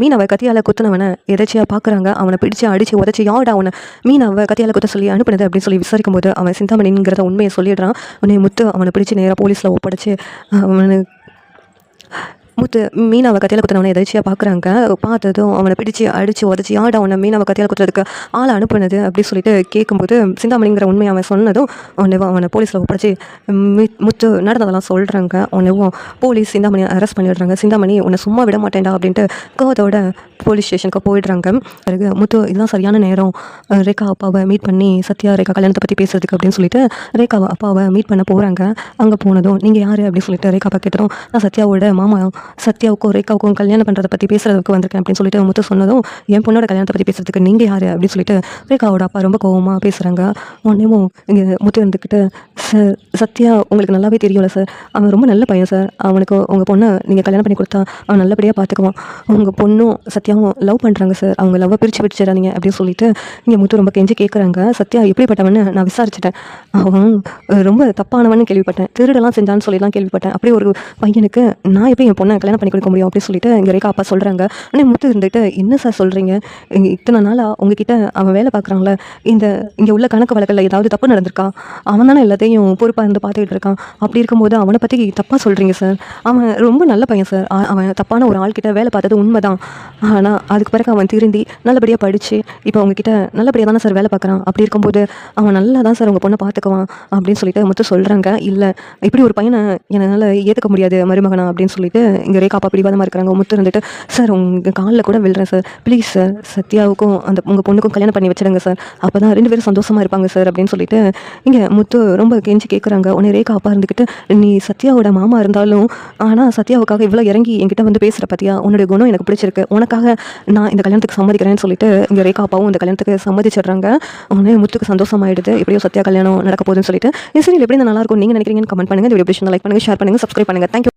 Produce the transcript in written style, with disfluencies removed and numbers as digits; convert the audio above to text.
மீனவ கத்தியால குத்துனவனை எதாச்சியா பார்க்குறாங்க. அவனை பிடிச்சு அடிச்சு உதச்சி யார்டா அவனை மீனவ கத்தியால குத்த சொல்லி அனுப்புனது அப்படின்னு சொல்லி விசாரிக்கும்போது அவன் சிந்தாமணிங்கிறத உண்மையை சொல்லிடுறான். உடனே முத்து அவனை பிடிச்சி நேராக போலீஸில் ஒப்படைச்சு அவனு முத்து மீனாவை கத்தியால் குத்துனவனை எதாச்சியாக பார்க்குறாங்க. பார்த்ததும் அவனை பிடிச்சி அடித்து உதச்சி யார்டா அவனை மீனாவை கத்தியால் குத்துறதுக்கு ஆளை அனுப்புனது அப்படின்னு சொல்லிட்டு கேட்கும்போது சிந்தாமணிங்கிற உண்மையை அவன் சொன்னதும் அவனை போலீஸில் ஒப்படைச்சி முத்து நடந்ததெல்லாம் சொல்கிறாங்க. உடனேவும் போலீஸ் சிந்தாமணியை அரெஸ்ட் பண்ணிடுறாங்க. சிந்தாமணி உன்னை சும்மா விட மாட்டேன்டா அப்படின்ட்டு கோவத்தோட போலீஸ் ஸ்டேஷனுக்கு போயிடுறாங்க. பிறகு முத்து இதுதான் சரியான நேரம் ரேகா அப்பாவை மீட் பண்ணி சத்யா ரேகா கல்யாணத்தை பற்றி பேசுறதுக்கு அப்படின்னு சொல்லிட்டு ரேகா அப்பாவை மீட் பண்ண போகிறாங்க. அங்கே போனதும் நீங்கள் யார் அப்படின்னு சொல்லிட்டு ரேகா அப்பா கேட்டதும் நான் சத்யாவோட மாமா, சத்யாவுக்கும் ரேகாவுக்கும் கல்யாணம் பண்ணுறதை பற்றி பேசுறதுக்கு வந்திருக்கேன் அப்படின்னு சொல்லிட்டு முத்து சொன்னதும் என் பொண்ணோட கல்யாணத்தை பற்றி பேசுறதுக்கு நீங்கள் யார் அப்படின்னு சொல்லிட்டு ரேகாவோட அப்பா ரொம்ப கோவமாக பேசுகிறாங்க. உடனேவும் இங்கே முத்து இருந்துக்கிட்டு சார் சத்யா உங்களுக்கு நல்லாவே தெரியும்ல சார், அவன் ரொம்ப நல்ல பையன் சார், அவனுக்கு உங்கள் பொண்ணை நீங்கள் கல்யாணம் பண்ணி கொடுத்தா அவன் நல்லபடியாக பார்த்துக்குவான், உங்கள் பொண்ணும் சத்யாவும் லவ் பண்ணுறாங்க சார், அவங்க லவ்வை பிரித்து வச்சிடறாங்க அப்படின்னு சொல்லிட்டு இங்கே முத்து ரொம்ப கெஞ்சி கேட்குறாங்க. சத்யா எப்படிப்பட்டவன்னு நான் விசாரிச்சிட்டேன், அவன் ரொம்ப தப்பானவன்னு கேள்விப்பட்டேன், திருடெல்லாம் செஞ்சான்னு சொல்லிலாம் கேள்விப்பட்டேன், அப்படி ஒரு பையனுக்கு நான் எப்படி என் பொண்ணை கல்யாணம் பண்ணி கொடுக்க முடியும் அப்படின்னு சொல்லிட்டு இங்கே ரேகா அப்பா சொல்கிறாங்க. ஆனால் முத்து இருந்துட்டு என்ன சார் சொல்கிறீங்க, இத்தனை நாளாக உங்ககிட்ட அவன் வேலை பார்க்குறாங்களே, இங்கே உள்ள கணக்கு வழக்கில் ஏதாவது தப்பு நடந்திருக்கா, அவன் தானே எல்லாத்தையும் பொறுப்பாக இருந்து பார்த்துக்கிட்டு இருக்கான், அப்படி இருக்கும்போது அவனை பற்றி தப்பாக சொல்கிறீங்க சார், அவன் ரொம்ப நல்ல பையன் சார், அவன் தப்பான ஒரு ஆள்கிட்ட வேலை பார்த்தது உண்மைதான், ஆனால் அதுக்கு பிறகு அவன் திருந்தி நல்லபடியாக படித்து இப்போ அவங்கக்கிட்ட நல்லபடியாக தானே சார் வேலை பார்க்குறான், அப்படி இருக்கும்போது அவன் நல்லா தான் சார் உங்கள் பொண்ணை பார்த்துக்குவான் அப்படின்னு சொல்லிட்டு முத்து சொல்கிறாங்க. இல்லை இப்படி ஒரு பையனை என்னால் ஏற்றுக்க முடியாது மருமகனா அப்படின்னு சொல்லிட்டு இங்கே ரேகா அப்பா பிடிவாதமாக இருக்கிறாங்க. முத்து இருந்துட்டு சார் உங்கள் காலில் கூட விழுறேன் சார், ப்ளீஸ் சார் சத்யாவுக்கும் உங்கள் பொண்ணுக்கும் கல்யாணம் பண்ணி வச்சிடுங்க சார், அப்போ தான் 2 பேரும் சந்தோஷமாக இருப்பாங்க சார் அப்படின்னு சொல்லிட்டு இங்கே முத்து ரொம்ப கெஞ்சி கேட்குறாங்க. உடனே ரேகா அப்பா இருந்துக்கிட்டு நீ சத்யாவோட மாமா இருந்தாலும் ஆனால் சத்யாவுக்காக இவ்வளோ இறங்கி என்கிட்ட வந்து பேசுகிற பார்த்தியா, உன்னுடைய குணம் எனக்கு பிடிச்சிருக்கு, உனக்காக நான் இந்த கல்யாணத்துக்கு சம்மதிக்கிறேன்னு சொல்லிட்டு இங்கே ரேகா அப்பாவும் இந்த கல்யாணத்துக்கு சம்மதிச்சிடுறாங்க. உடனே முத்துக்கு சந்தோஷமாயிடுது, எப்படியோ சத்யா கல்யாணம் நடக்க போகுதுன்னு சொல்லிட்டு. இந்த சீரியல் எப்படி நல்லா இருக்கும் நீங்கள் நினைக்கிறீங்கன்னு கமெண்ட் பண்ணுங்கள். இந்த வீடியோ லைக் பண்ணுங்கள், ஷேர் பண்ணுங்கள், சப்ஸ்கிரைப் பண்ணுங்கள். தேங்க்யூ.